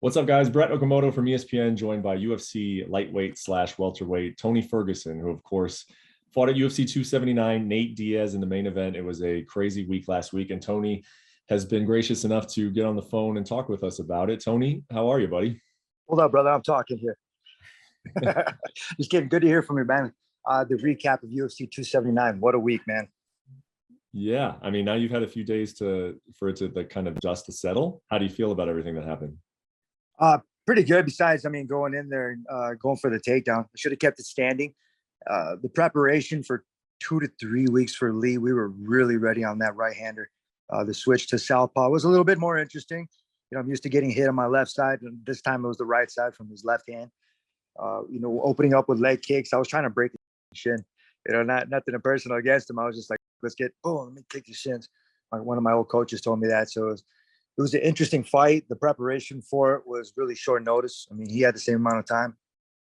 What's up, guys? Brett Okamoto from ESPN, joined by UFC lightweight / welterweight Tony Ferguson, who, of course, fought at UFC 279, Nate Diaz in the main event. It was a crazy week last week, and Tony has been gracious enough to get on the phone and talk with us about it. Tony, how are you, buddy? Hold up, brother. I'm talking here. Just kidding. Good to hear from you, man. The recap of UFC 279. What a week, man. Yeah, I mean, now you've had a few days for it to like kind of dust to settle. How do you feel about everything that happened? Pretty good. Besides, I mean, going in there and going for the takedown. I should have kept it standing. The preparation for 2 to 3 weeks for Lee, we were really ready on that right-hander. The switch to southpaw was a little bit more interesting. You know, I'm used to getting hit on my left side, and this time it was the right side from his left hand. Opening up with leg kicks. I was trying to break the shin. Nothing personal against him. I was just like, let's get, let me kick the shins. One of my old coaches told me that. So it was an interesting fight. The preparation for it was really short notice. I mean, he had the same amount of time.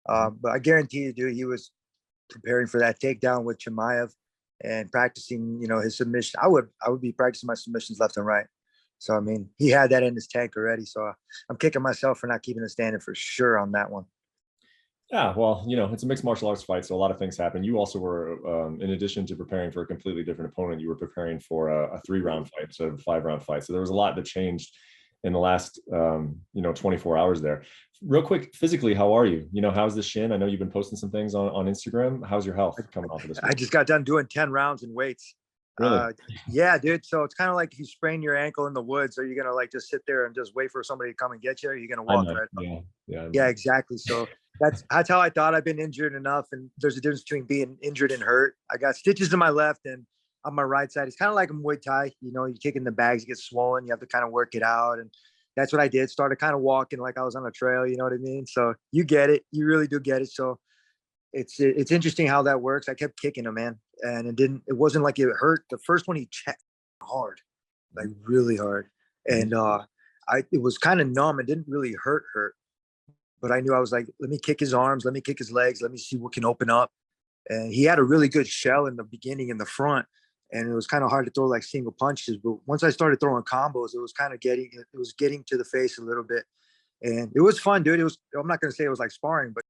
But I guarantee you, dude, he was preparing for that takedown with Chimaev and practicing, his submission. I would be practicing my submissions left and right. So, I mean, he had that in his tank already. So I'm kicking myself for not keeping it standing for sure on that one. Yeah, well, it's a mixed martial arts fight, so a lot of things happen. You also were, in addition to preparing for a completely different opponent, you were preparing for a 3-round fight instead of a 5-round fight. So there was a lot that changed in the last, 24 hours there. Real quick, physically, how are you? How's the shin? I know you've been posting some things on Instagram. How's your health coming off of this week? I just got done doing 10 rounds in weights. Really? Yeah, dude. So it's kind of like if you sprain your ankle in the woods, are you going to like just sit there and just wait for somebody to come and get you? Or are you going to walk right? Yeah, exactly. So that's how I thought. I've been injured enough, and there's a difference between being injured and hurt. I got stitches in my left and on my right side. It's kind of like a Muay Thai. You kick in the bags, you get swollen. You have to kind of work it out, and that's what I did. Started kind of walking like I was on a trail. You know what I mean? So you get it. You really do get it. So it's interesting how that works. I kept kicking him, man, and it wasn't like it hurt. The first one he checked hard, like really hard, and it was kind of numb. It didn't really hurt, but I knew I was like, let me kick his arms, let me kick his legs, let me see what can open up. And he had a really good shell in the beginning in the front, and it was kind of hard to throw like single punches. But once I started throwing combos, it was kind of getting to the face a little bit, and it was fun, dude. I'm not gonna say it was like sparring, but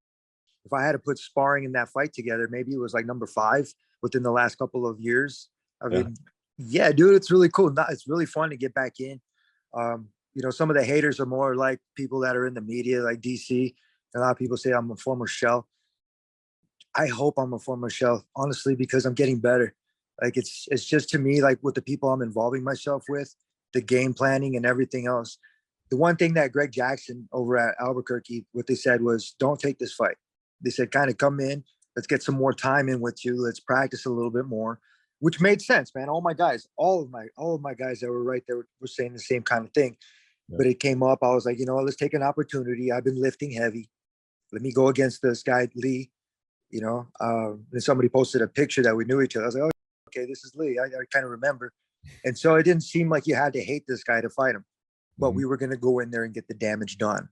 if I had to put sparring in that fight together, maybe it was like number 5 within the last couple of years. I mean, yeah, dude, it's really cool. It's really fun to get back in. Some of the haters are more like people that are in the media, like DC. A lot of people say I'm a former shell. I hope I'm a former shell, honestly, because I'm getting better. Like it's just, to me, like with the people I'm involving myself with, the game planning and everything else. The one thing that Greg Jackson over at Albuquerque, what they said was, don't take this fight. They said, kind of come in, let's get some more time in with you. Let's practice a little bit more, which made sense, man. All of my guys that were right there were saying the same kind of thing. Yeah. But it came up. I was like, let's take an opportunity. I've been lifting heavy. Let me go against this guy, Lee. And somebody posted a picture that we knew each other. I was like, oh, okay, this is Lee. I kind of remember. And so it didn't seem like you had to hate this guy to fight him. But we were going to go in there and get the damage done.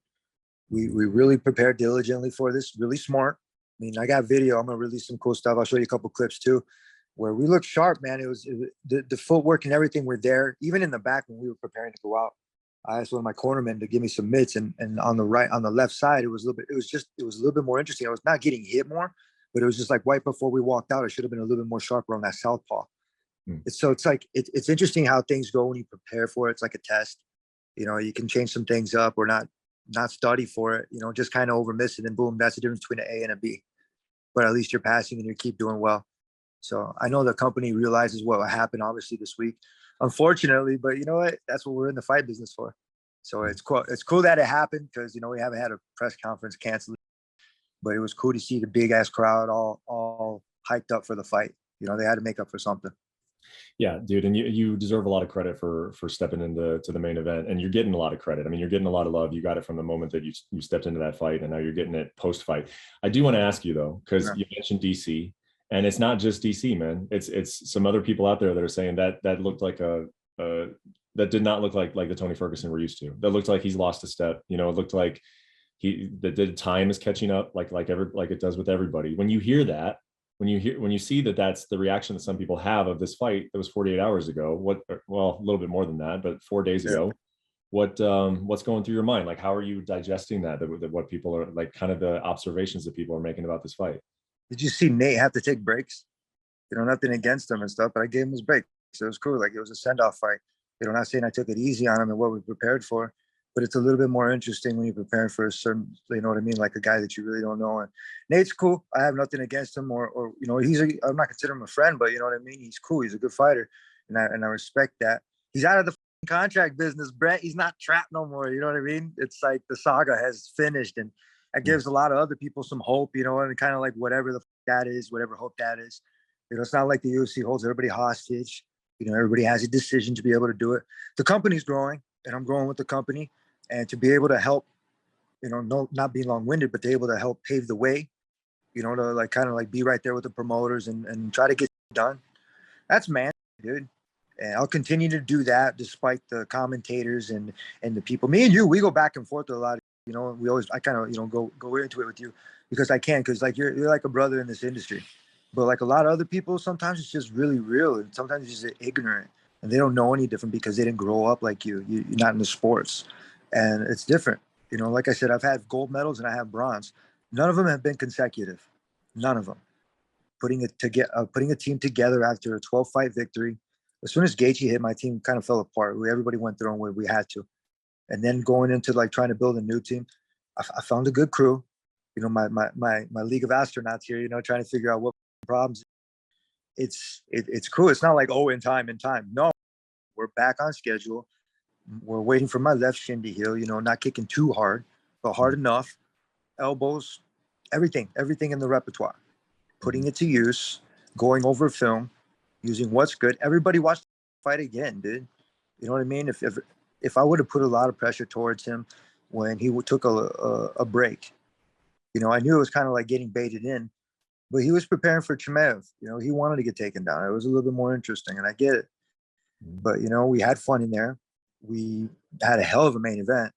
We really prepared diligently for this, really smart. I mean, I got video. I'm going to release some cool stuff. I'll show you a couple clips too, where we looked sharp, man. It was the footwork and everything were there. Even in the back when we were preparing to go out, I asked one of my cornermen to give me some mitts, and on the left side, it was a little bit more interesting. I was not getting hit more, but it was just like right before we walked out, I should have been a little bit more sharper on that southpaw. So it's like, it's interesting how things go when you prepare for it. It's like a test. You can change some things up or not study for it, just kind of over miss it, and boom, that's the difference between an A and a B. But at least you're passing and you keep doing well. So I know the company realizes what happened, obviously, this week, unfortunately, but you know what? That's what we're in the fight business for. So it's cool. It's cool that it happened because, we haven't had a press conference canceled, but it was cool to see the big ass crowd all hyped up for the fight. They had to make up for something. Yeah, dude, and you deserve a lot of credit for stepping into the main event, and you're getting a lot of credit. I mean, you're getting a lot of love. You got it from the moment that you stepped into that fight, and now you're getting it post-fight. I do want to ask you though, because you mentioned DC, and it's not just DC, man. It's some other people out there that are saying that looked like that did not look like the Tony Ferguson we're used to. That looked like he's lost a step. It looked like the time is catching up, like it does with everybody. When you hear that. When you see that that's the reaction that some people have of this fight that was 48 hours ago, a little bit more than that, but 4 days ago, what's going through your mind? Like, how are you digesting that, what people are like, kind of the observations that people are making about this fight? Did you see Nate have to take breaks? Nothing against him and stuff, but I gave him his break. So it was cool. Like, it was a send-off fight. Not saying I took it easy on him and what we prepared for, but it's a little bit more interesting when you're preparing for a certain, you know what I mean? Like a guy that you really don't know. And Nate's cool. I have nothing against him or I'm not considering him a friend, but you know what I mean? He's cool. He's a good fighter. And I respect that. He's out of the contract business, Brett. He's not trapped no more. You know what I mean? It's like the saga has finished, and that gives a lot of other people some hope, and kind of like whatever that is, whatever hope that is. It's not like the UFC holds everybody hostage. Everybody has a decision to be able to do it. The company's growing, and I'm growing with the company. And to be able to help, not be long-winded, but to be able to help pave the way, to like kind of like be right there with the promoters and try to get it done. That's man, dude. And I'll continue to do that despite the commentators and the people. Me and you, we go back and forth a lot. I kind of, go into it with you because I can, because like you're like a brother in this industry. But like a lot of other people, sometimes it's just really real, and sometimes it's just ignorant, and they don't know any different because they didn't grow up like you. You're not in the sports, and it's different. Like I said, I've had gold medals and I have bronze. None of them have been consecutive. None of them. Putting a team together after a 12-fight victory. As soon as Gaethje hit, my team kind of fell apart. Everybody went their own way. We had to, and then going into like trying to build a new team, I found a good crew. My league of astronauts here. Trying to figure out what problems. It's cool. It's not like in time. No, we're back on schedule. We're waiting for my left shin to heal. Not kicking too hard, but hard enough. Elbows, everything in the repertoire. Putting it to use, going over film, using what's good. Everybody watch the fight again, dude. You know what I mean? If I would have put a lot of pressure towards him when he took a break, I knew it was kind of like getting baited in. But he was preparing for Chimaev. He wanted to get taken down. It was a little bit more interesting, and I get it. But, we had fun in there. We had a hell of a main event,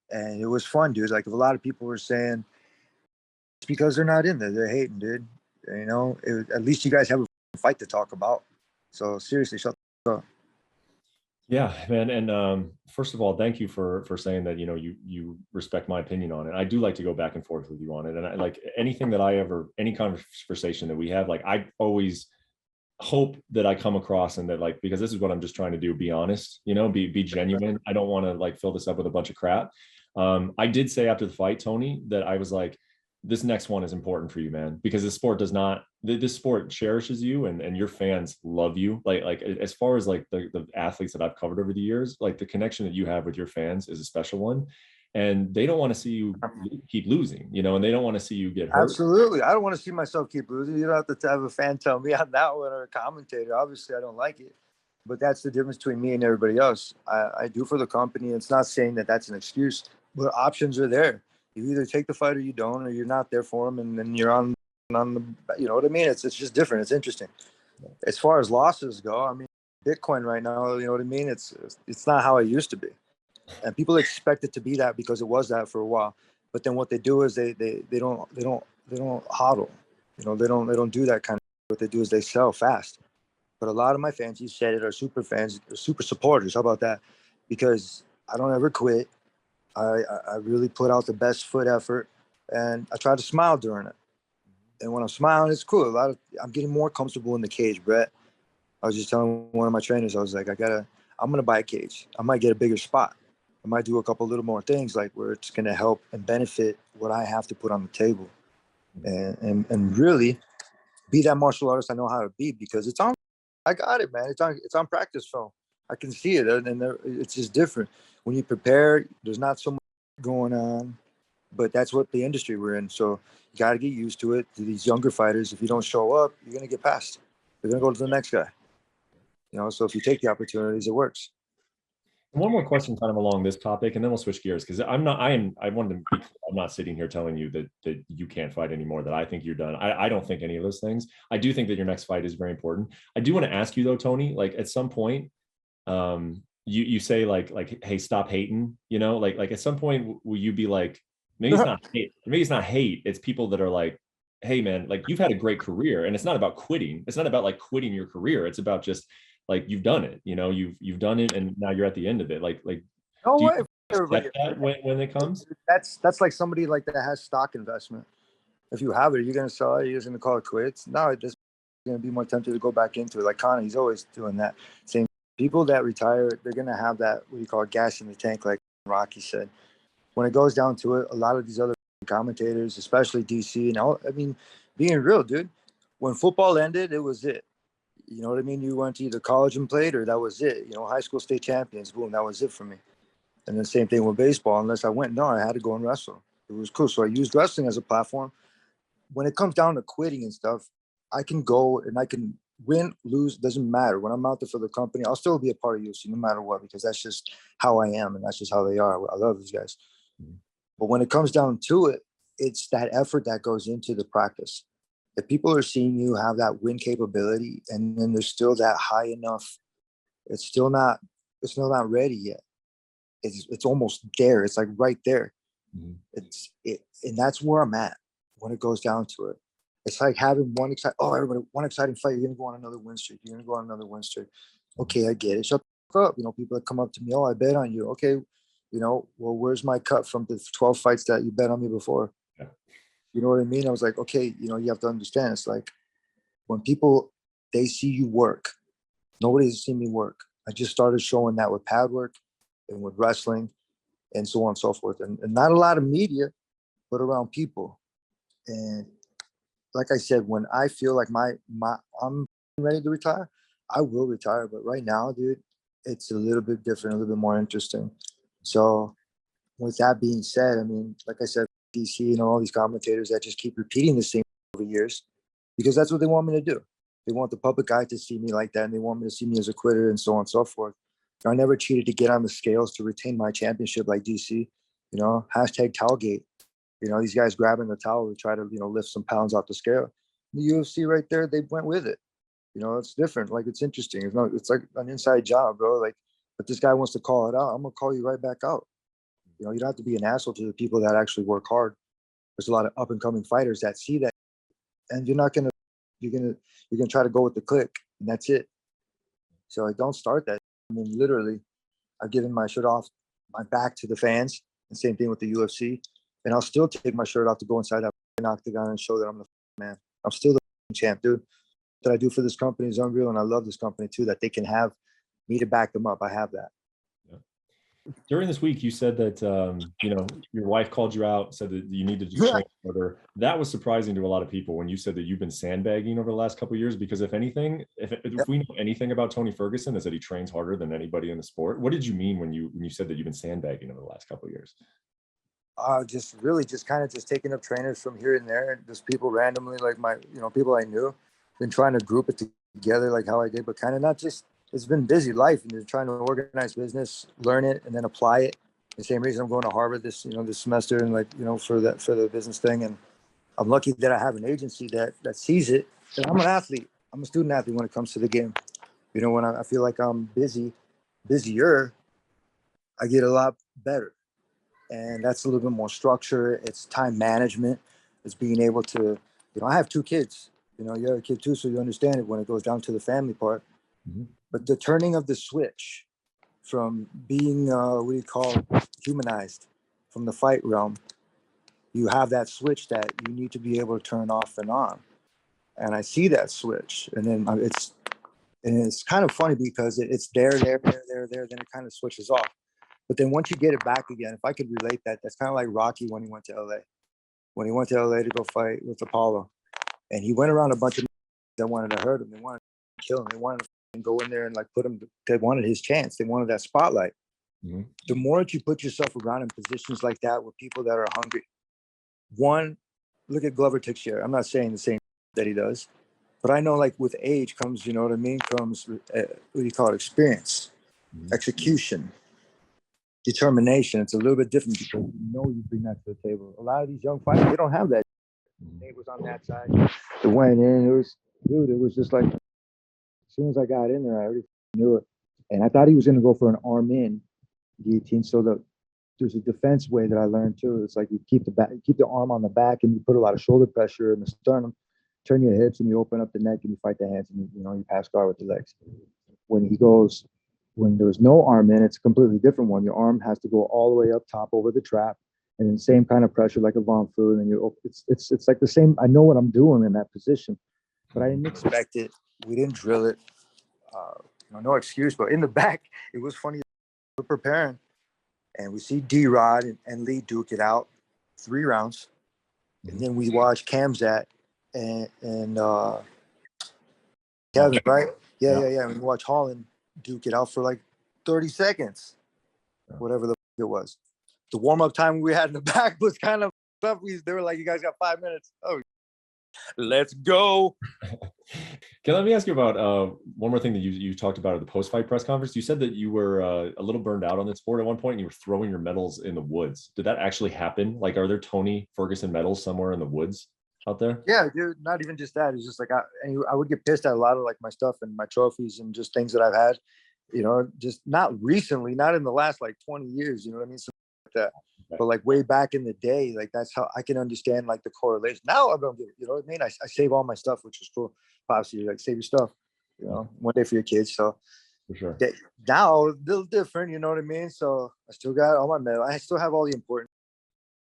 and it was fun, dude. Like, if a lot of people were saying, it's because they're not in there. They're hating, dude. At least you guys have a fight to talk about. So, seriously, shut the fuck up. Yeah, man. And first of all, thank you for saying that, you respect my opinion on it. I do like to go back and forth with you on it. And I like anything that any conversation that we have, like I always hope that I come across and that like, because this is what I'm just trying to do, be honest, be genuine. I don't want to like fill this up with a bunch of crap. I did say after the fight, Tony, that I was like, this next one is important for you, man, because this sport cherishes you and your fans love you. Like as far as like the athletes that I've covered over the years, like the connection that you have with your fans is a special one, and they don't want to see you keep losing, and they don't want to see you get hurt. Absolutely. I don't want to see myself keep losing. You don't have to have a fan tell me on that one or a commentator. Obviously I don't like it, but that's the difference between me and everybody else. I do for the company. It's not saying that that's an excuse, but options are there. You either take the fight or you don't, or you're not there for them, and then you're on the, you know what I mean? It's just different. It's interesting. As far as losses go, I mean, Bitcoin right now, you know what I mean? It's not how it used to be, and people expect it to be that because it was that for a while. But then what they do is they don't hodl, they don't do that kind of. What they do is they sell fast. But a lot of my fans, you said it, are super fans, super supporters. How about that? Because I don't ever quit. I really put out the best foot effort, and I try to smile during it. And when I'm smiling, it's cool. I'm getting more comfortable in the cage, Brett. I was just telling one of my trainers, I was like, I'm gonna buy a cage. I might get a bigger spot. I might do a couple little more things like where it's gonna help and benefit what I have to put on the table, and really be that martial artist I know how to be, because it's on. I got it, man. It's on practice film. I can see it, and it's just different. When you prepare, there's not so much going on, but that's what the industry we're in. So you got to get used to it. To these younger fighters, if you don't show up, you're going to get passed. You're going to go to the next guy. So if you take the opportunities, it works. One more question kind of along this topic, and then we'll switch gears, because I wanted to be clear, I'm not sitting here telling you that you can't fight anymore, that I think you're done. I don't think any of those things. I do think that your next fight is very important. I do want to ask you though, Tony, like at some point, you say like, hey, stop hating, like at some point will you be like, maybe it's not hate, it's people that are like, hey man, like you've had a great career, and it's not about quitting. It's not about like quitting your career. It's about just like you've done it, you've done it, and now you're at the end of it. Like No Do you way. accept that when it comes? That's like somebody like that has stock investment. If you have it, you're gonna sell it. You're just gonna call it quits. No, this gonna be more tempted to go back into it. Like Conor, he's always doing that. Same people that retire, they're gonna have that what you call gas in the tank, like Rocky said. When it goes down to it, a lot of these other commentators, especially DC, and all, I mean, being real, dude. When football ended, it was it. You know what I mean? You went to either college and played, or that was it. You know, high school state champions, boom, that was it for me. And the same thing with baseball. Unless I went, no, I had to go and wrestle. It was cool. So I used wrestling as a platform. When it comes down to quitting and stuff, I can go and I can win, lose, doesn't matter. When I'm out there for the company, I'll still be a part of UFC no matter what, because that's just how I am and that's just how they are. I love these guys. But when it comes down to it, it's that effort that goes into the practice. If people are seeing you have that win capability and then there's still that high enough, it's still not ready yet. It's almost there. It's like right there. And that's where I'm at when it goes down to it. It's like having one exciting fight. You're gonna go on another win streak. You're gonna go on another win streak. Okay, I get it. Shut the fuck up. You know, people that come up to me, oh, I bet on you. Okay, you know, well, where's my cut from the 12 fights that you bet on me before? Yeah. You know what I mean? I was like, okay, you know, you have to understand. It's like when people, they see you work, nobody's seen me work. I just started showing that with pad work and with wrestling and so on and so forth. And not a lot of media, but around people. And like I said, when I feel like I'm ready to retire, I will retire. But right now, dude, it's a little bit different, a little bit more interesting. So with that being said, I mean, like I said, DC, you know, all these commentators that just keep repeating the same over years because that's what they want me to do. They want the public eye to see me like that, and they want me to see me as a quitter and so on and so forth. I never cheated to get on the scales to retain my championship like DC. You know, hashtag Towelgate. You know, these guys grabbing the towel to try to, you know, lift some pounds off the scale. The UFC right there, they went with it. You know, it's different. Like, it's interesting. It's like an inside job, bro. Like, if this guy wants to call it out, I'm gonna call you right back out. You know, you don't have to be an asshole to the people that actually work hard. There's a lot of up and coming fighters that see that, and you're gonna try to go with the click, and that's it. So I don't start that. I mean, literally, I've given my shirt off, my back to the fans, and same thing with the UFC. And I'll still take my shirt off to go inside that octagon and show that I'm the man. I'm still the champ, dude. What I do for this company is unreal, and I love this company too, that they can have me to back them up. I have that. During this week, you said that you know, your wife called you out, said that you need to just train further. That was surprising to a lot of people when you said that you've been sandbagging over the last couple of years. Because if anything, if we know anything about Tony Ferguson, is that he trains harder than anybody in the sport. What did you mean when you said that you've been sandbagging over the last couple of years? Just kind of taking up trainers from here and there, and just people randomly, like people I knew, been trying to group it together like how I did, but kind of not just. It's been busy life, and you're trying to organize business, learn it, and then apply it. The same reason I'm going to Harvard this semester, and for the business thing. And I'm lucky that I have an agency that sees it. And I'm an athlete. I'm a student athlete when it comes to the game. You know, when I feel like I'm busier, I get a lot better. And that's a little bit more structure. It's time management. It's being able to, I have 2 kids. You know, you have a kid too, so you understand it when it goes down to the family part. Mm-hmm. But the turning of the switch from being, humanized from the fight realm, you have that switch that you need to be able to turn off and on. And I see that switch. And then it's kind of funny because it's there, then it kind of switches off. But then once you get it back again, if I could relate that, that's kind of like Rocky when he went to LA. When he went to LA to go fight with Apollo. And he went around a bunch of that wanted to hurt him. They wanted to kill him. They wanted to go in there and put him. They wanted his chance. They wanted that spotlight. Mm-hmm. The more that you put yourself around in positions like that with people that are hungry. One, look at Glover Teixeira. I'm not saying the same that he does, but I know with age comes, you know what I mean? Comes, experience, mm-hmm. execution, determination. It's a little bit different because you bring that to the table. A lot of these young fighters, they don't have that. Nate was on that side. It went in. It was just like, as soon as I got in there, I already knew it. And I thought he was going to go for an arm in guillotine. So there's a defense way that I learned too. It's like you keep the arm on the back, and you put a lot of shoulder pressure in the sternum, turn your hips, and you open up the neck, and you fight the hands, and you pass guard with the legs. When he goes when there's no arm in, it's a completely different one. Your arm has to go all the way up top over the trap, and then same kind of pressure like a Von Fu. And you, it's like the same. I know what I'm doing in that position, but I didn't expect it. We didn't drill it. No excuse, but in the back, it was funny. We're preparing, and we see D-Rod and Lee duke it out 3 rounds, and then we watch Kamzat and Kevin, right? Yeah. And we watch Holland duke it out for like 30 seconds, whatever it was. The warm-up time we had in the back was kind of tough. They were like, "You guys got 5 minutes." Oh, let's go. Okay, let me ask you about one more thing that you talked about at the post-fight press conference. You said that you were a little burned out on the sport at one point, and you were throwing your medals in the woods. Did that actually happen? Like, are there Tony Ferguson medals somewhere in the woods out there? Yeah, dude. Not even just that. It's just like I would get pissed at a lot of like my stuff and my trophies and just things that I've had. You know, just not recently, not in the last like 20 years. You know what I mean? Something like that. But like way back in the day, like that's how I can understand like the correlation. Now I don't get it. You know what I mean? I save all my stuff, which is cool. Pops, you like save your stuff. You know, one day for your kids. So for sure. Now a little different. You know what I mean? So I still got all my medal. I still have all the important.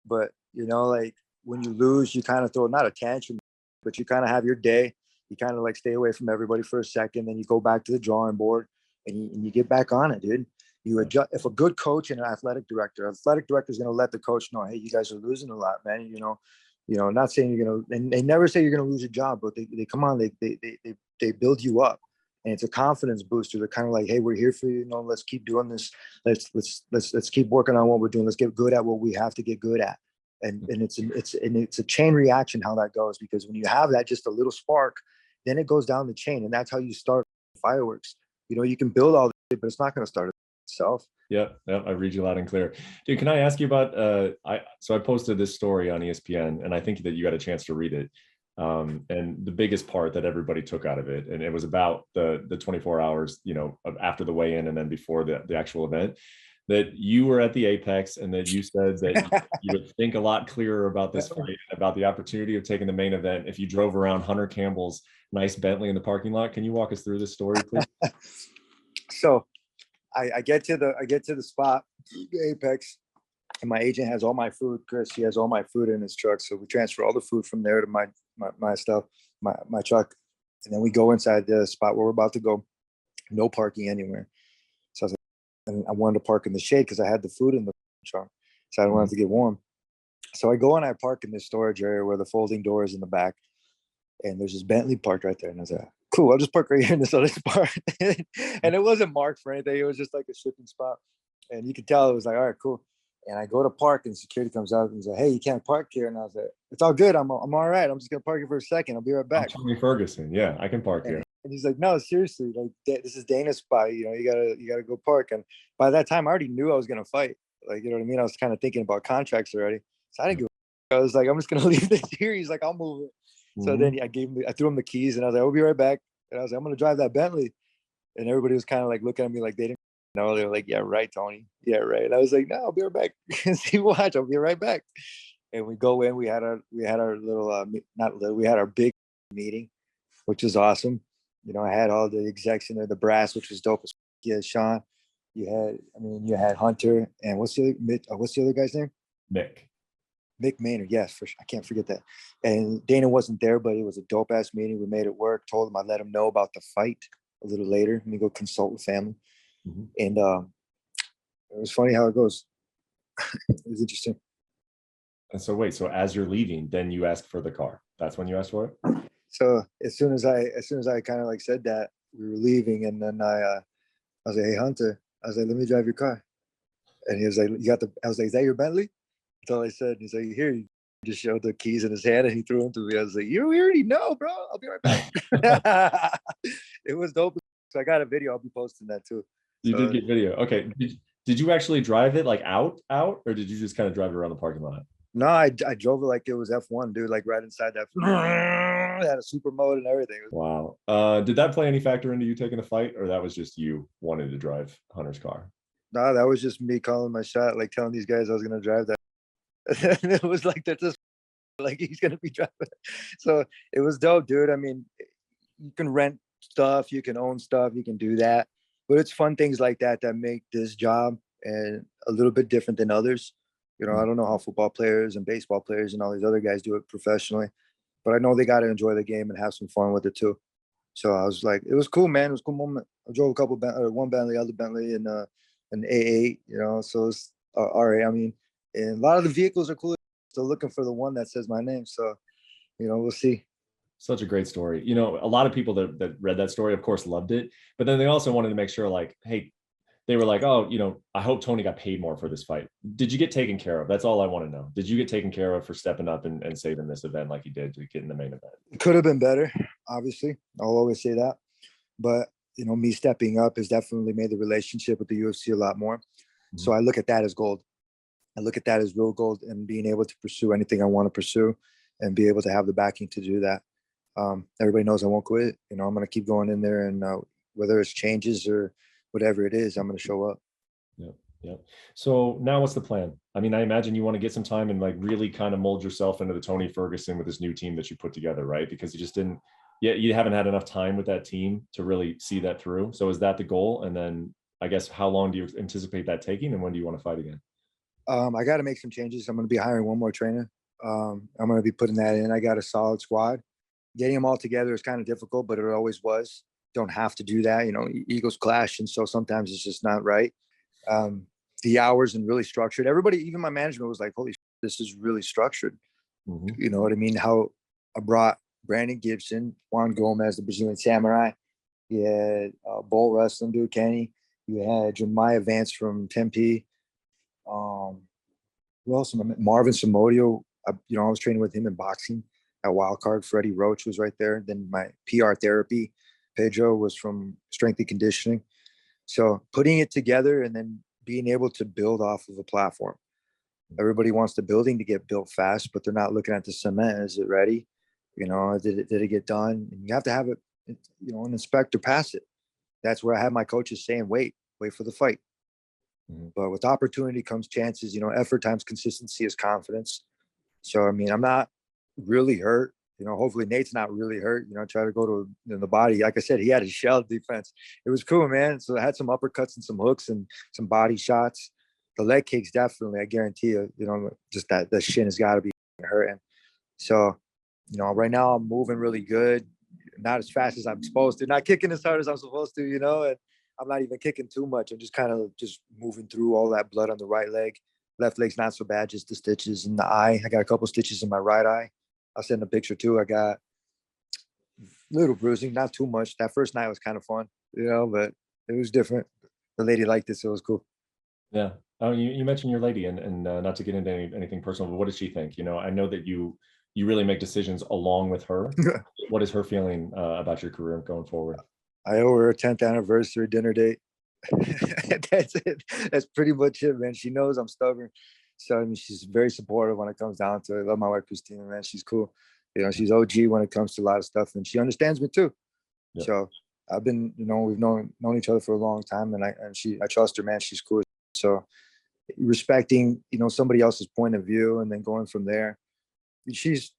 But you know, like when you lose, you kind of throw not a tantrum, but you kind of have your day. You kind of like stay away from everybody for a second, then you go back to the drawing board and you get back on it, dude. You adjust. If a good coach and an athletic director is going to let the coach know, hey, you guys are losing a lot, man. You know, not saying you're going to, and they never say you're going to lose your job, but they come on, they build you up, and it's a confidence booster. They're kind of like, hey, we're here for you. You know, let's keep doing this. Let's keep working on what we're doing. Let's get good at what we have to get good at. And it's a chain reaction how that goes, because when you have that just a little spark, then it goes down the chain, and that's how you start fireworks. You know, you can build all this, but it's not going to start itself. Yeah, I read you loud and clear, dude. Can I ask you about I posted this story on ESPN, and I think that you got a chance to read it. And the biggest part that everybody took out of it, and it was about the 24 hours, you know, of after the weigh-in and then before the actual event, that you were at the apex, and that you said that you would think a lot clearer about this fight, about the opportunity of taking the main event if you drove around Hunter Campbell's nice Bentley in the parking lot. Can you walk us through this story, please? So I get to the spot, the apex, and my agent has all my food. Chris, he has all my food in his truck. So we transfer all the food from there to my stuff, my truck. And then we go inside the spot where we're about to go. No parking anywhere. So I was like, and I wanted to park in the shade because I had the food in the trunk. So I didn't want it to get warm. So I go and I park in this storage area where the folding door is in the back. And there's this Bentley parked right there. And I was like, cool, I'll just park right here in this other spot. And it wasn't marked for anything. It was just like a shipping spot. And you could tell it was like, all right, cool. And I go to park, and security comes out and he's like, hey, you can't park here. And I was like, it's all good. I'm all right. I'm just going to park here for a second. I'll be right back. I'm Tony Ferguson. Yeah, I can park here. And he's like, no, seriously, like this is Dana's spot. You know, you gotta go park. And by that time, I already knew I was going to fight. Like, you know what I mean? I was kind of thinking about contracts already. So I didn't go. I was like, I'm just going to leave this here. He's like, I'll move it. So then I threw him the keys, and I was like, I'll be right back. And I was like, I'm going to drive that Bentley. And everybody was kind of like looking at me like they didn't know. They were like, yeah, right, Tony. Yeah, right. And I was like, no, I'll be right back. See, watch, I'll be right back. And we go in, we had our little, we had our big meeting, which was awesome. You know, I had all the execs in there, the brass, which was dope. Yeah, Sean, you had Hunter, and what's the other guy's name? Mick Maynard, yes, for sure. I can't forget that. And Dana wasn't there, but it was a dope ass meeting. We made it work. Told him I let him know about the fight a little later. Let me go consult with family. And it was funny how it goes. It was interesting. And so wait, so as you're leaving, then you ask for the car. That's when you asked for it? So as soon as I kind of like said that, we were leaving, and then I was like, hey Hunter, I was like, let me drive your car. And he was like, I was like, is that your Bentley? That's all I said. He's like, here, he just showed the keys in his hand, and he threw them to me. I was like, you already know, bro. I'll be right back. It was dope. So I got a video. I'll be posting that too. You did get video. Okay. Did you actually drive it like out, or did you just kind of drive it around the parking lot? No, I drove it like it was F1, dude, like right inside that. It had a super mode and everything. Wow. Did that play any factor into you taking the fight, or that was just you wanting to drive Hunter's car? No, that was just me calling my shot, like telling these guys I was going to drive that. And it was like, that's just like he's going to be driving. So it was dope, dude. I mean, you can rent stuff, you can own stuff, you can do that. but it's fun things like that that make this job and a little bit different than others. You know, I don't know how football players and baseball players and all these other guys do it professionally, but I know they got to enjoy the game and have some fun with it too. So I was like, it was cool, man. It was a cool moment. I drove a couple, one Bentley, other Bentley, and an A8. You know, so it's all right. I mean, and a lot of the vehicles are cool. Still looking for the one that says my name. So, you know, we'll see. Such a great story. You know, a lot of people that read that story, of course, loved it, but then they also wanted to make sure, like, hey, they were like, oh, you know, I hope Tony got paid more for this fight. Did you get taken care of? That's all I want to know. Did you get taken care of for stepping up and saving this event like you did to get in the main event? It could have been better, obviously. I'll always say that. But, you know, me stepping up has definitely made the relationship with the UFC a lot more. Mm-hmm. So I look at that as gold. I look at that as real gold, and being able to pursue anything I want to pursue and be able to have the backing to do that. Everybody knows I won't quit. You know, I'm going to keep going in there, and whether it's changes or whatever it is, I'm going to show up. Yeah. Yeah. So now what's the plan? I mean, I imagine you want to get some time and like really kind of mold yourself into the Tony Ferguson with this new team that you put together, right? Because you just didn't, you haven't had enough time with that team to really see that through. So is that the goal? And then I guess how long do you anticipate that taking, and when do you want to fight again? I got to make some changes. I'm going to be hiring one more trainer. I'm going to be putting that in. I got a solid squad. Getting them all together is kind of difficult, but it always was. Don't have to do that. You know, egos clash, and so sometimes it's just not right. The hours and really structured. Everybody, even my management, was like, holy shit, this is really structured. Mm-hmm. You know what I mean? How I brought Brandon Gibson, Juan Gomez, the Brazilian Samurai. You had Bull Wrestling dude, Kenny. You had Jeremiah Vance from Tempe. Who else? Marvin Samodio. I was training with him in boxing at Wildcard. Freddie Roach was right there. Then my PR therapy, Pedro, was from strength and conditioning. So putting it together and then being able to build off of a platform. Everybody wants the building to get built fast, but they're not looking at the cement. Is it ready? You know, did it get done? And you have to have it, you know, an inspector pass it. That's where I have my coaches saying, wait for the fight. Mm-hmm. But with opportunity comes chances. You know, effort times consistency is confidence. So, I mean, I'm not really hurt. You know, hopefully Nate's not really hurt. You know, try to go to the body. Like I said, he had a shell defense. It was cool, man. So I had some uppercuts and some hooks and some body shots. The leg kicks, definitely, I guarantee you, you know, just that the shin has got to be hurting. So, you know, right now I'm moving really good. Not as fast as I'm supposed to. Not kicking as hard as I'm supposed to, you know, and I'm not even kicking too much. I'm just kind of just moving through all that blood on the right leg. Left leg's not so bad, just the stitches in the eye. I got a couple stitches in my right eye. I'll send a picture too. I got little bruising, not too much. That first night was kind of fun, you know, but it was different. The lady liked it, so it was cool. Yeah. Oh, you mentioned your lady, and not to get into anything personal, but what does she think? You know, I know that you really make decisions along with her. What is her feeling about your career going forward? I owe her a 10th anniversary dinner date. That's it. That's pretty much it, man. She knows I'm stubborn. So, I mean, she's very supportive when it comes down to it. I love my wife, Christina, man. She's cool. You know, she's OG when it comes to a lot of stuff, and she understands me too. Yep. So I've been, you know, we've known each other for a long time, and I trust her, man. She's cool. So respecting, you know, somebody else's point of view and then going from there. She's,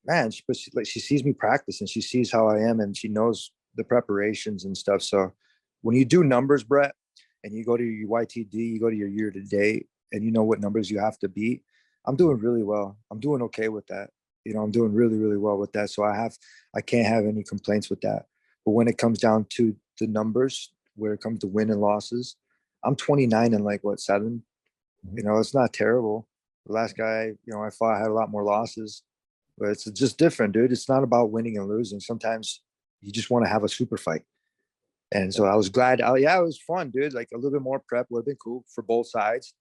man, she sees me practice and she sees how I am, and she knows the preparations and stuff. So when you do numbers, Brett, and you go to your YTD, you go to your year to date, and you know what numbers you have to beat, I'm doing really well. I'm doing okay with that. You know, I'm doing really, really well with that. So I can't have any complaints with that. But when it comes down to the numbers, where it comes to win and losses, I'm 29 and like 7. You know, it's not terrible. The last guy, you know, I fought had a lot more losses, but it's just different, dude. It's not about winning and losing. Sometimes you just want to have a super fight. And so I was glad. It was fun, dude. Like a little bit more prep would have been cool for both sides.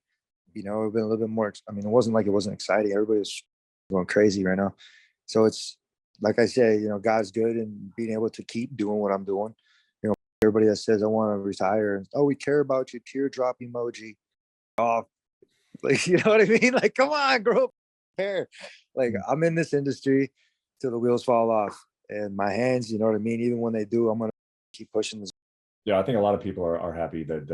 You know, it would have been a little bit more. I mean, it wasn't like it wasn't exciting. Everybody was going crazy right now. So it's like I say, you know, God's good, and being able to keep doing what I'm doing. You know, everybody that says I want to retire, oh, we care about you, teardrop emoji off. Like, you know what I mean? Like, come on, grow up, hair. Like, I'm in this industry till the wheels fall off, and my hands, you know what I mean? Even when they do, I'm gonna keep pushing this. Yeah, I think a lot of people are happy that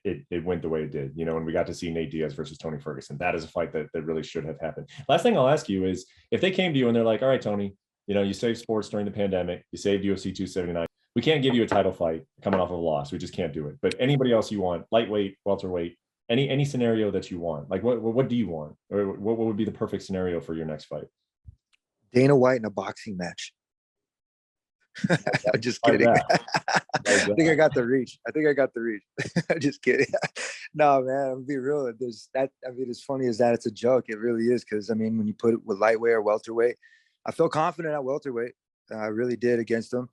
it went the way it did. You know, when we got to see Nate Diaz versus Tony Ferguson, that is a fight that really should have happened. Last thing I'll ask you is, if they came to you and they're like, all right, Tony, you know, you saved sports during the pandemic, you saved UFC 279. We can't give you a title fight coming off of a loss. We just can't do it. But anybody else you want, lightweight, welterweight, any scenario that you want. Like what do you want? Or what would be the perfect scenario for your next fight? Dana White in a boxing match. I'm just kidding. I think I got the reach. I'm just kidding. No, man, I'll be real. There's that. I mean, as funny as that, it's a joke. It really is. Cause I mean, when you put it with lightweight or welterweight, I feel confident at welterweight. I really did against him.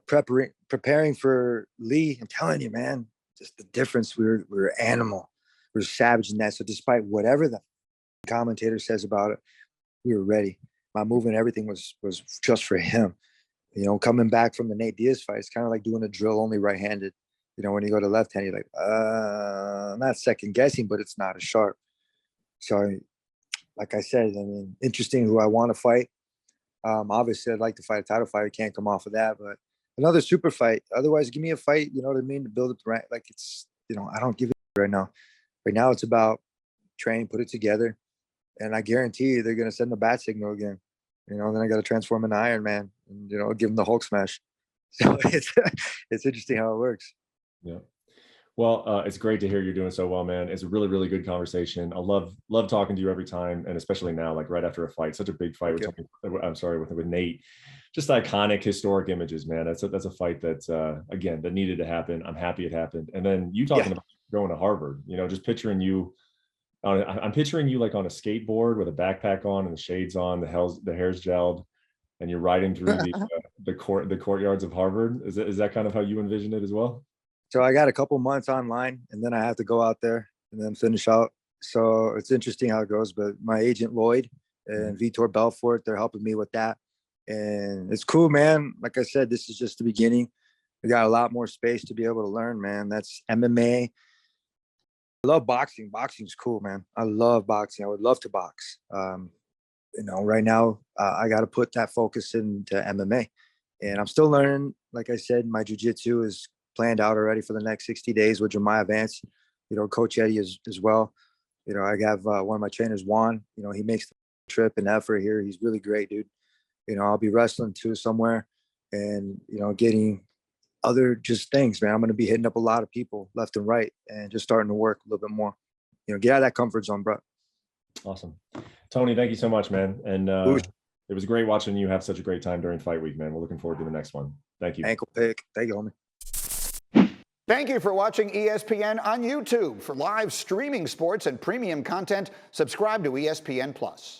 Preparing for Lee, I'm telling you, man, just the difference. We were animal. We were savage in that. So despite whatever the commentator says about it, we were ready. My movement, everything was just for him. You know, coming back from the Nate Diaz fight, it's kind of like doing a drill only right-handed. You know, when you go to left-hand, you're like, not second guessing, but it's not as sharp. So, like I said, I mean, interesting who I want to fight. Obviously, I'd like to fight a title fight. I can't come off of that, but another super fight. Otherwise, give me a fight, you know what I mean, to build up the rank. Like it's, you know, I don't give it right now. Right now, it's about train, put it together, and I guarantee you they're going to send the bat signal again. You know, then I got to transform into Iron Man and, you know, give him the Hulk smash. So it's interesting how it works. Yeah. Well, it's great to hear you're doing so well, man. It's a really, really good conversation. I love talking to you every time, and especially now, like right after a fight, such a big fight. With Nate. Just iconic, historic images, man. That's a fight that again that needed to happen. I'm happy it happened. And then you talking about going to Harvard. You know, just picturing you. I'm picturing you like on a skateboard with a backpack on and the shades on, the hair's gelled, and you're riding through the courtyards of Harvard. Is that kind of how you envision it as well? So I got a couple months online, and then I have to go out there and then finish out. So it's interesting how it goes. But my agent Lloyd and Vitor Belfort, they're helping me with that, and it's cool, man. Like I said, this is just the beginning. We got a lot more space to be able to learn, man. That's MMA. I love boxing. Boxing's cool, man. I love boxing. I would love to box. You know, right now I got to put that focus into MMA, and I'm still learning. Like I said, my jiu-jitsu is planned out already for the next 60 days with Jeremiah Vance. You know, Coach Eddie as well. You know, I have one of my trainers, Juan. You know, he makes the trip and effort here. He's really great, dude. You know, I'll be wrestling too somewhere, and you know, getting other just things, man. I'm going to be hitting up a lot of people left and right and just starting to work a little bit more. You know, get out of that comfort zone, bro. Awesome. Tony, thank you so much, man. And it was great watching you have such a great time during fight week, man. We're looking forward to the next one. Thank you. Ankle pick. Thank you, homie. Thank you for watching ESPN on YouTube. For live streaming sports and premium content, subscribe to ESPN+.